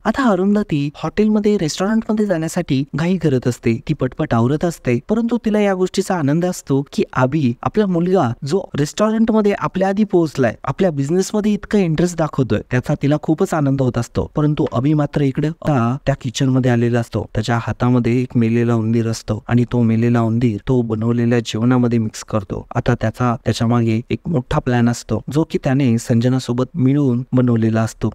आता अरुंधती हॉटेलमध्ये रेस्टॉरंटमध्ये जाण्यासाठी घाई करत असते, ती पटपट आवरत असते, परंतु तिला या गोष्टीचा आनंद असतो की अभि आपला मुलगा जो रेस्टॉरंटमध्ये आपल्या आधी पोहोचलाय, आपल्या बिझनेसमध्ये इतका इंटरेस्ट दाखवतोय, त्याचा तिला खूपच आनंद होत असतो. परंतु अभि मात्र इकडे त्या किचन मध्ये आलेला असतो. त्याच्या हातामध्ये एक मेलेला उंदीर असतो आणि तो मेलेला उंदीर तो बनवलेल्या जेवणामध्ये मिक्स करतो. आता त्याच्या मागे एक मोठा प्लॅन असतो जो की त्याने संजना सोबत मिळून बनवलेला असतो,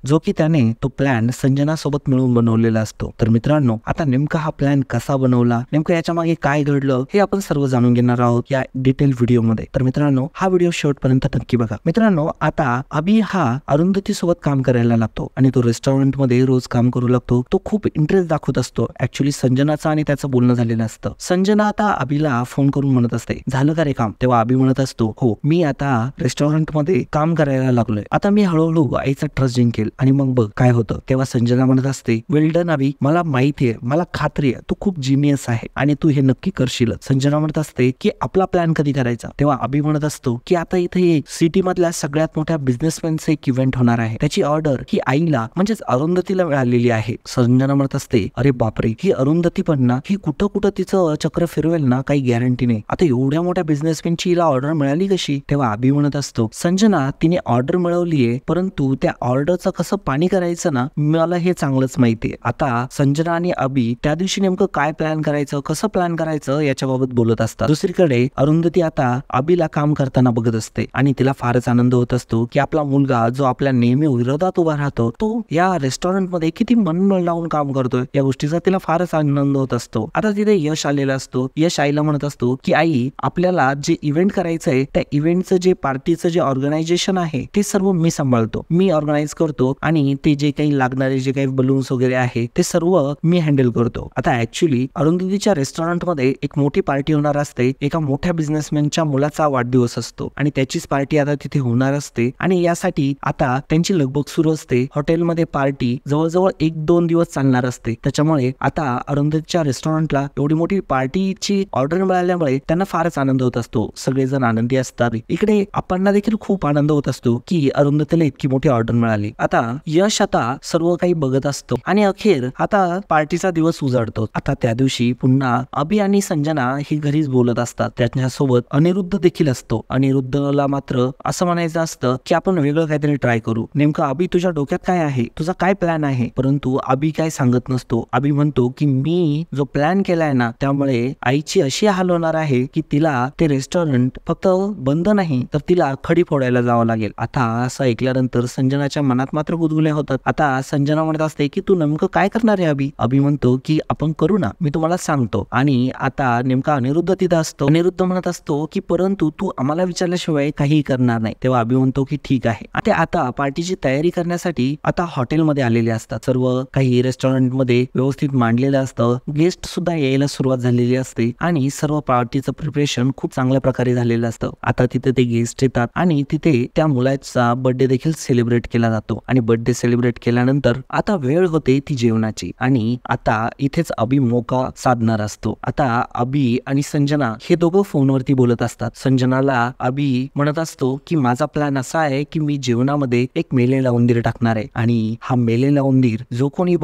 बनवलेला असतो. तर मित्रांनो, आता नेमका हा प्लॅन कसा बनवला, नेमकं याच्या मागे काय घडलं हे आपण सर्व जाणून घेणार आहोत या डिटेल व्हिडिओ मध्ये. तर मित्रांनो, हा व्हिडिओ शेवटपर्यंत नक्की बघा. मित्रांनो, आता अभि हा अरुंधती सोबत काम करायला लागतो आणि तो रेस्टॉरंट मध्ये रोज काम करू लागतो. तो खूप इंटरेस्ट दाखवत असतो. ऍक्च्युली संजनाचं आणि त्याचं बोलणं झालेलं असतं. संजना आता अभिला फोन करून म्हणत असते, झालं का रे काम? तेव्हा अभि म्हणत असतो, हो, मी आता रेस्टॉरंट मध्ये काम करायला लागलोय. आता मी हळूहळू आईचा ट्रस्ट जिंकेल आणि मग बघ काय होतं. तेव्हा संजना म्हणत असते, वेल डन अभि, मला माहितीये, मला खात्री आहे तू खूप जिनियस आहे आणि तू हे नक्की करशील. संजना म्हणत असते की आपला प्लॅन कधी करायचा? तेव्हा अभि म्हणत असतो की आता इथे सिटी मधल्या सगळ्यात मोठ्या बिझनेसमॅनचं एक इव्हेंट होणार आहे, त्याची ऑर्डर ही आईला म्हणजेच अरुंधतीला मिळालेली आहे. संजना म्हणत असते, अरे बापरे, ही अरुंधती पण ना, ही कुठं तिचं चक्र फिरवेल ना, काही गॅरंटी नाही. आता एवढ्या मोठ्या बिझनेसमॅनची हिला ऑर्डर मिळाली कशी? तेव्हा अभि म्हणत असतो, संजना, तिने ऑर्डर मिळवलीये, परंतु त्या ऑर्डरचं कसं पाणी करायचं ना, मला हे चांगलंच माहितीये. आता संजना आणि अभि त्या दिवशी नेमकं काय प्लॅन करायचं, कसं प्लॅन करायचं याच्याबाबत बोलत असतात. दुसरीकडे अरुंधती आता अभिला काम करताना बघत असते आणि तिला फारच आनंद होत असतो की आपला मुलगा जो आपल्या नेहमी विरोधात उभा राहतो तो या रेस्टॉरंट मध्ये किती मन लावून काम करतोय, या गोष्टीचा तिला फारच आनंद होत असतो. आता तिथे यश आलेला असतो. यश आईला म्हणत असतो की आई, आपल्याला जे इव्हेंट करायचंय त्या इव्हेंटचं जे पार्टीचं जे ऑर्गनायझेशन आहे ते सर्व मी सांभाळतो, मी ऑर्गनाइज करतो आणि ते जे काही लागणारे जे काही बलून्स वगैरे आहे ते सर्व मी हँडल करतो. आता ऍक्च्युली अरुंधतीच्या रेस्टॉरंट मध्ये एक मोठी पार्टी होणार असते. एका मोठ्या बिझनेसमॅनच्या मुलाचा वाढदिवस असतो आणि त्याचीच पार्टी आता तिथे होणार असते आणि यासाठी आता त्यांची लगबग सुरू असते. हॉटेलमध्ये पार्टी जवळजवळ 1-2 दिवस चालणार असते. त्याच्यामुळे आता अरुंधतीच्या रेस्टॉरंटला एवढी मोठी पार्टीची ऑर्डर मिळाल्यामुळे त्यांना फारच आनंद होत असतो. सगळेजण आनंदी असतात. इकडे आपणना देखील खूप आनंद होत असतो की अरुंधतीला इतकी मोठी ऑर्डर मिळाली. आता यश आता सर्व काही बघत असतो आणि अखेर आता पार्टीचा दिवस उजाडतो. आता त्या दिवशी पुन्हा अभि आणि संजना ही घरीच बोलत असतात. त्याच्यासोबत अनिरुद्ध देखील असतो. अनिरुद्धला मात्र असं म्हणायचं असतं की आपण वेगळं काहीतरी ट्राय करू. नेमकं अभि, तुझ्या डोक्यात काय आहे, तुझा काय प्लॅन आहे? परंतु अभि काय सांगत नसतो. अभि म्हणतो की मी जो प्लॅन केलाय ना, त्यामुळे आईची अशी हाल होणार आहे की तिला ते रेस्टॉरंट फक्त बंद नाही तर तिला खडी फोडायला जावं लागेल. आता असं ऐकल्यानंतर संजनाच्या मनात मात्र गुदगुल्या होतात. आता संजना म्हणत असते की तू नेमकं काय करणार आहे अभि? अभि म्हणतो की आपण करू ना, मी तुम्हाला सांगतो. आणि आता नेमका अनिरुद्ध तिथं असतो. अनिरुद्ध म्हणत असतो की परंतु तू आम्हाला विचारल्याशिवाय काही करणार नाही. तेव्हा अभि म्हणतो की ठीक आहे. आता पार्टीची तयारी करण्यासाठी आता हॉटेलमध्ये आलेले असतात. सर्व काही रेस्टॉरंट मध्ये व्यवस्थित मांडलेलं असतं. गेस्ट सुद्धा यायला सुरुवात झालेली असते आणि सर्व पार्टीचं प्रिपरेशन खूप चांगल्या प्रकारे झालेलं असतं. आता तिथे ते गेस्ट येतात आणि तिथे त्या मुलाचा बर्थडे देखील सेलिब्रेट केला जातो आणि बर्थडे सेलिब्रेट केल्यानंतर आता वेळ होते ती जेवणाची आणि आता इथेच अभि मोका साधणार असतो. आता अभि आणि संजना हे दोघं फोनवरती बोलत असतात. संजनाला अभि म्हणत असतो की माझा प्लॅन असा आहे की मी जेवणामध्ये एक मेलेला उंदीर टाकणार आहे आणि हा मेलेला उंदीर जो कोणी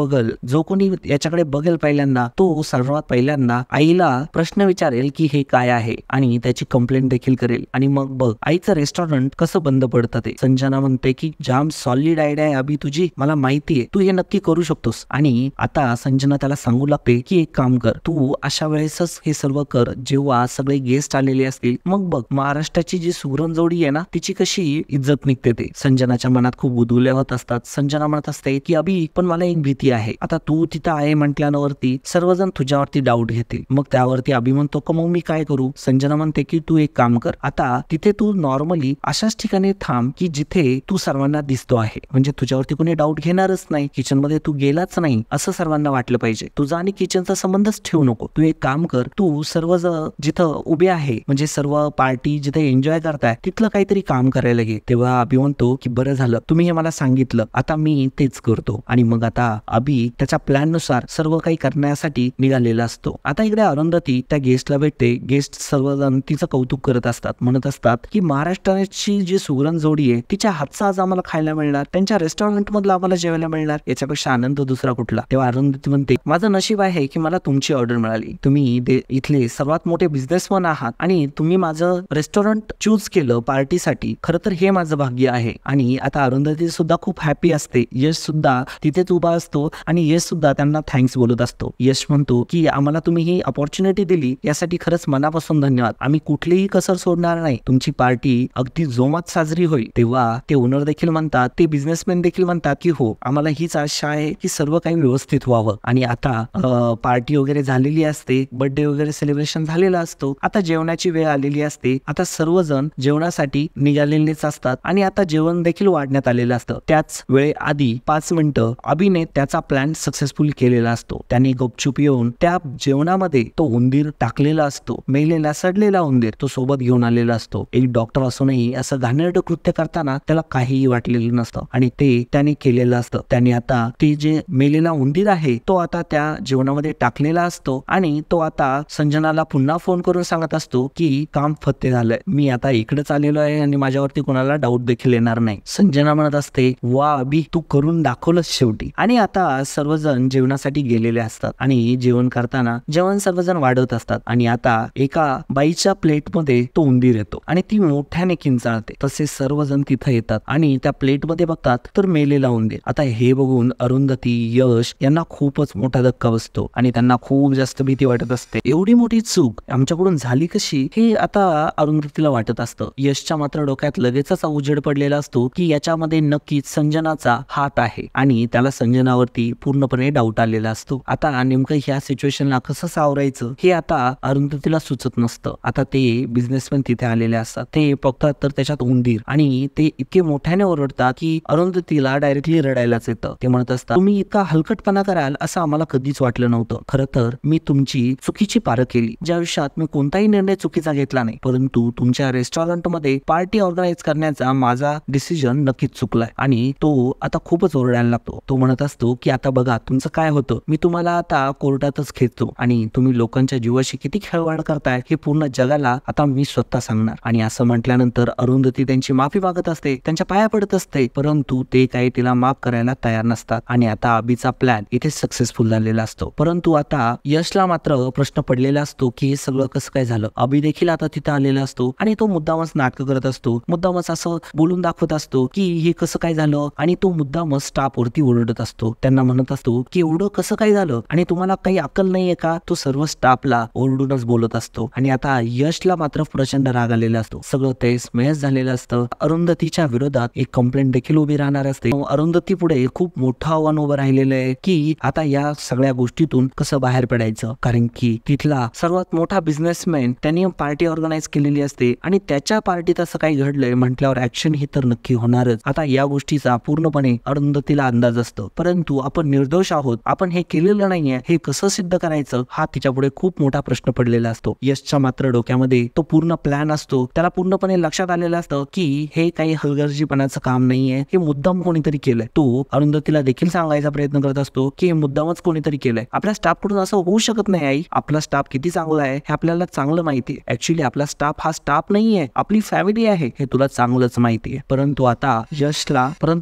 याच्याकडे बघेल पहिल्यांदा तो सर्वात पहिल्यांदा आईला प्रश्न विचारेल की हे काय आहे आणि त्याची कंप्लेंट देखील करेल आणि मग बघ आईचं रेस्टॉरंट कसं बंद पडतं ते. संजना म्हणते की जाम सॉलिड आयडिया आहे अभि तुझी, मला माहितीये तू हे नक्की करू शकतोस. आणि आता संजना त्याला सांगू लागते की एक काम कर, तू अशा वेळेसच हे सर्व कर जेव्हा सगळे गेस्ट आलेले असतील. मग बघ महाराष्ट्राची जी सुगरण जोडी आहे ना तिची कशी इज्जत निघते ते. संजनाच्या मनात खूप गुदगुल्या होत असतात. संजना म्हणत असते की अभि पण मला एक भीती आहे. आता तू तिथं आहे म्हटल्यावरती सर्वजण तुझ्यावरती डाऊट घेतील. मग त्यावरती अभि म्हणतो का मग मी काय करू? संजना म्हणते की तू एक काम कर, आता तिथे तू नॉर्मली अशाच ठिकाणी थांब की जिथे तू सर्वांना दिसतो आहे, म्हणजे तुझ्यावरती कोणी डाऊट घेणारच नाही. किचन मध्ये तू गेलाच नाही असं सर्वांना वाटलं पाहिजे. तुझा आणि किचनचा संबंधच ठेवू नको. तू एक काम कर, तू सर्व जिथं उभे आहे म्हणजे सर्व पार्टी जिथे एन्जॉय करताय तिथलं काहीतरी काम करायला घे. तेव्हा अभि म्हणतो की बरं झालं तुम्ही हे मला सांगितलं, आता मी तेच करतो. आणि मग आता अभि त्याच्या प्लॅन नुसार सर्व काही करण्यासाठी निघालेला असतो. आता इकडे अरुंधती त्या गेस्टला भेटते. गेस्ट सर्वजण तिचं कौतुक करत असतात, म्हणत असतात की महाराष्ट्राची जी सुगरण जोडी आहे तिच्या हातचा आज आम्हाला खायला मिळणार, त्यांच्या रेस्टॉरंट मधला आम्हाला जेवायला मिळणार, याच्यापेक्षा आनंद दुसरा कुठला. तेव्हा अरुंधती म्हणते माझं नशीब आहे की मला तुमची ऑर्डर मिळाली. तुम्ही इथले सर्वात मोठे बिझनेसमन आहात आणि तुम्ही माझं रेस्टॉरंट चूज केलं पार्टीसाठी. खरं तर हे माझं भाग्य आहे. आणि आता अरुंधती सुद्धा खूप हॅपी असते. यश सुद्धा तिथेच उभा असतो आणि यश सुद्धा त्यांना थँक्स बोलत असतो. यश म्हणतो की आम्हाला तुम्ही ही अपॉर्च्युनिटी दिली यासाठी खरंच मनापासून धन्यवाद. आम्ही कुठलीही कसर सोडणार नाही. तुमची पार्टी अगदी जोमात साजरी होईल. तेव्हा ते ओनर देखील म्हणतात, ते बिझनेसमॅन देखील म्हणतात की हो आम्हाला हीच आशा आहे की सर्व काही व्यवस्थित व्हावं. आणि आता पार्टी वगैरे झालेली असते, बर्थडे वगैरे सेलिब्रेशन झालेला असतो. आता जेवणाची वेळ आलेली असते. आता सर्वजण जेवणासाठी निघालेलेच असतात आणि आता जेवण देखील वाढण्यात आलेलं असतं. त्याच वेळेआधी 5 मिनिटं अभिने त्याचा प्लॅन सक्सेसफुल केलेला असतो. त्याने गपचूप येऊन त्या जेवणामध्ये तो उंदीर टाकलेला असतो. मेलेला सडलेला उंदीर तो सोबत घेऊन आलेला असतो. एक डॉक्टर असूनही असं घाणेरडं कृत्य करताना त्याला काहीही वाटलेलं नसतं आणि ते त्याने केलेलं असतं. त्याने आता ते जे मेलेला उंदीर आहे तो आता त्या जेवणामध्ये टाकलेला असतो आणि तो आता संजनाला पुन्हा फोन करून सांगत असतो की काम फत्ते झालंय, मी आता इकडेच आलेलो आहे आणि माझ्यावरती कोणाला डाऊट देखील येणार नाही. संजना म्हणत असते वा अभि तू करून दाखवलंच शेवटी. आणि आता सर्वजण जेवणासाठी गेलेले असतात आणि जेवण करताना जेवण सर्वजण वाढवत असतात आणि आता एका बाईच्या प्लेटमध्ये तो उंदीर येतो आणि ती मोठ्याने किंचाळते. तसे सर्वजण तिथे येतात आणि त्या प्लेटमध्ये बघतात तर मेलेला उंदीर. आता हे बघून अरुंधती, यश यांना खूपच मोठा धक्का बसतो आणि त्यांना खूप जास्त भीती वाटत असते. एवढी मोठी चूक आमच्याकडून झाली कशी हे आता अरुंधतीला वाटत असतं. यशच्या मात्र डोक्यात लगेचच उजेड पडलेला असतो की याच्यामध्ये नक्कीच संजनाचा हात आहे आणि त्याला संजनावरती पूर्णपणे डाऊट आलेला असतो. आता नेमकं ह्या सिच्युएशनला कसं सावरायचं हे आता अरुंधतीला सुचत नसतं. आता ते बिझनेसमॅन तिथे आलेले असतात. ते बघतात तर त्याच्यात उंदीर आणि ते इतके मोठ्याने ओरडतात की अरुंधतीला डायरेक्टली रडायलाच येतं. ते म्हणत असतात तुम्ही इतका हलकटपणा कराल असं आम्हाला कधीच वाटलं नव्हतं. खरं तर मी तुमची चुकीची पारख केली. ज्या आयुष्यात मी कोणताही निर्णय चुकीचा घेतला नाही, परंतु तुमच्या रेस्टॉरंटमध्ये पार्टी ऑर्गनाईज करण्याचा माझा डिसिजन नक्कीच चुकलाय. आणि तो आता खूपच ओरडायला लागतो. तो म्हणत असतो की आता बघा तुमचं काय होतं, मी तुम्हाला आता कोर्टातच खेचतो आणि तुम्ही लोकांच्या जीवाशी किती खेळवाड करताय हे पूर्ण जगाला आता मी स्वतः सांगणार. आणि असं म्हटल्यानंतर अरुंधती त्यांची माफी मागत असते, त्यांच्या पाया पडत असते, परंतु ते काही तिला माफ करायला तयार नसतात. आणि आता अभिचा प्लॅन इथे सक्सेसफुल झालेला असतो. परंतु आता यशला मात्र प्रश्न पडलेला असतो की हे सगळं कसं काय झालं. अभि देखील आता तिथे आलेला असतो आणि तो मुद्दामच नाटक करत असतो, मुद्दामच असं बोलून दाखवत असतो की हे कसं काय झालं आणि तो मुद्दामच स्टाफ वरती ओरडत असतो. त्यांना म्हणत असतो की एवढं कसं काय झालं आणि तुम्हाला काही अक्कल नाहीये का. तो सर्व स्टाफला ओरडूनच बोलत असतो. आणि आता यशला मात्र प्रचंड राग आलेला असतो. सगळं तेच मयच झालेलं असतं. अरुंधतीच्या विरोधात एक कंप्लेंट देखील उभी राहणार असते. अरुंधती पुढे खूप मोठं आव्हान उभं राहिलेलं आहे की आता या सगळ्या गोष्टीतून कसं बाहेर पडायचं. कारण की तिथला सर्वात मोठा बिझनेसमॅन त्यांनी पार्टी ऑर्गनाईज केलेली असते आणि त्याच्या पार्टीत असं काही घडलंय म्हटल्यावर ऍक्शन ही तर नक्की होणारच. आता या गोष्टीचा पूर्णपणे अरुंधतीला अंदाज असतो, परंतु आपण निर्दोष आहोत, आपण हे केलेलं नाहीये हे कसं सिद्ध करायचं हा तिच्या पुढे खूप मोठा प्रश्न पडलेला असतो. यशच्या मात्र डोक्यामध्ये तो पूर्ण प्लॅन असतो. त्याला पूर्णपणे लक्षात आलेलं असतं की हे काही हलगर्जीपणाचं काम नाहीये, हे मुद्दाम कोणीतरी केलंय. तो अरुंधतीला देखील सांगायचा प्रयत्न करत असतो की हे मुद्दामच कोणीतरी केलंय. आपल्या स्टाफ कडून असं होऊ शकत नाही आई, आपला स्टाफ किती चांगला आहे हे आपल्याला चांगलं माहितीये. ऍक्च्युली आपला स्टाफ हा स्टाफ नाहीये, आपली फॅमिली आहे हे तुला चांगलंच माहितीये. परंतु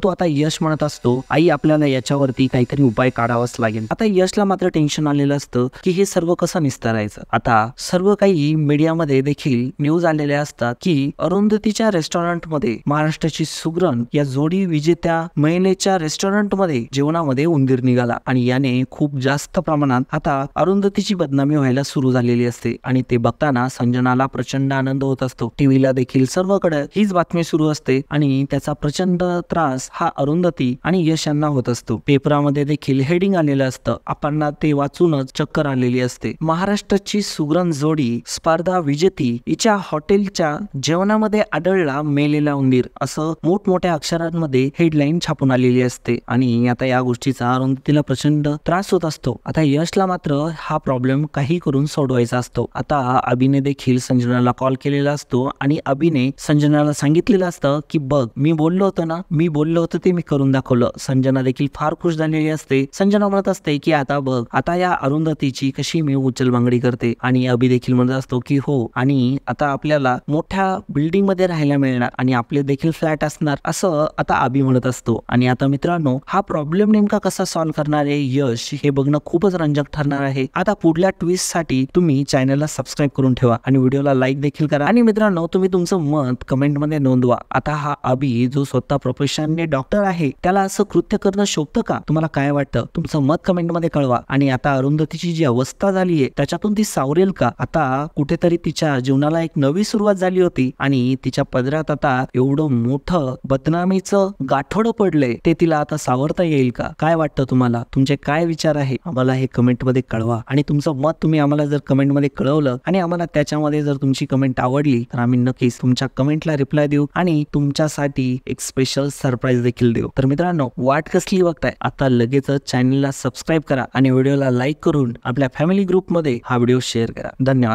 आता यश म्हणत असतो आई आपल्याला याच्यावरती काहीतरी उपाय काढावाच लागेल. आता यशला मात्र टेन्शन आलेलं असतं की हे सर्व कसं निस्तारायचं. आता सर्व काही मीडियामध्ये देखील न्यूज आलेल्या असतात की अरुंधतीच्या रेस्टॉरंटमध्ये महाराष्ट्राची सुगरण या जोडी विजेत्या महिलेच्या रेस्टॉरंटमध्ये जेवणामध्ये उंदीर निघाला आणि याने खूप जास्त प्रमाणात आता अरुंधतीची बदनामी व्हायला सुरू झालेली असते. आणि ते बघताना संजनाला प्रचंड आनंद होत असतो. टीव्हीला देखील सर्वकडे हीच बातमी सुरू असते आणि त्याचा प्रचंड त्रास हा अरुंधती आणि यश यांना होत असतो. पेपरामध्ये देखील हेडिंग आलेलं असतं, आपण ते वाचूनच चक्कर आलेली असते. महाराष्ट्राची सुगरण जोडी स्पर्धा विजेती हिच्या हॉटेलच्या जेवणामध्ये आढळला मेलेला उंदीर असं मोठमोठ्या अक्षरांमध्ये हेडलाईन छापून आलेली असते. आणि आता या गोष्टीचा अरुंधतीला प्रचंड त्रास होत असतो. आता यशला मात्र हा प्रॉब्लेम काही करून सोडवायचा असतो. आता अभिने देखील संजनाला कॉल केलेला असतो आणि अभिने संजनाला सांगितलेलं असतं की बघ मी बोललो होतं ते मी करून दाखवलं. संजना देखील फार खुश झालेली असते. संजना म्हणत असते की आता बघ आता या अरुंधतीची कशी मी उचलबांगडी करते. आणि अभि देखील म्हणत असतो की हो आणि आता आपल्याला मोठ्या बिल्डिंग मध्ये राहायला मिळणार आणि आपले देखील फ्लॅट असणार असं आता अभि म्हणत असतो. आणि आता मित्रांनो हा हा प्रॉब्लेम नेमका कसा सॉल्व्ह करणार आहे यश हे बघणं खूपच रंजक ठरणार आहे. आता पुढल्या ट्विस्ट साठी तुम्ही चॅनलला सबस्क्राईब करून ठेवा आणि व्हिडिओला लाईक देखील करा. आणि मित्रांनो, तुम्ही तुमचं मत कमेंट मध्ये नोंदवा. आता हा अभि जो स्वतः प्रोफेशनने डॉक्टर आहे, त्याला असं कृत्य करणं शोभतं का? तुम्हाला काय वाटतं? तुमचं मत कमेंट मध्ये कळवा. आणि आता अरुंधतीची जी अवस्था झाली आहे त्याच्यातून ती सावरेल का? आता कुठेतरी तिच्या जीवनाला एक नवी सुरुवात झाली होती आणि तिच्या पदरात आता एवढं मोठं बदनामीचं गाठोडं पडलंय, ते तिला आता सावरता येईल का? काय वाटतं तुम्हाला? तुमचे काय विचार आहे आम्हाला हे कमेंट मध्ये कळवा. आणि तुमचं मत तुम्ही आम्हाला जर कमेंट मध्ये कळवलं आणि आम्हाला त्याच्यामध्ये जर तुमची कमेंट आवडली तर आम्ही नक्कीच तुमच्या कमेंटला रिप्लाय देऊ आणि तुमच्यासाठी एक स्पेशल सरप्राईज देखील देऊ. तर मित्रांनो, वाट कसली बघताय? आता लगेच चॅनलला सबस्क्राईब करा आणि व्हिडिओला लाईक करून आपल्या फॅमिली ग्रुपमध्ये हा व्हिडिओ शेअर करा. धन्यवाद.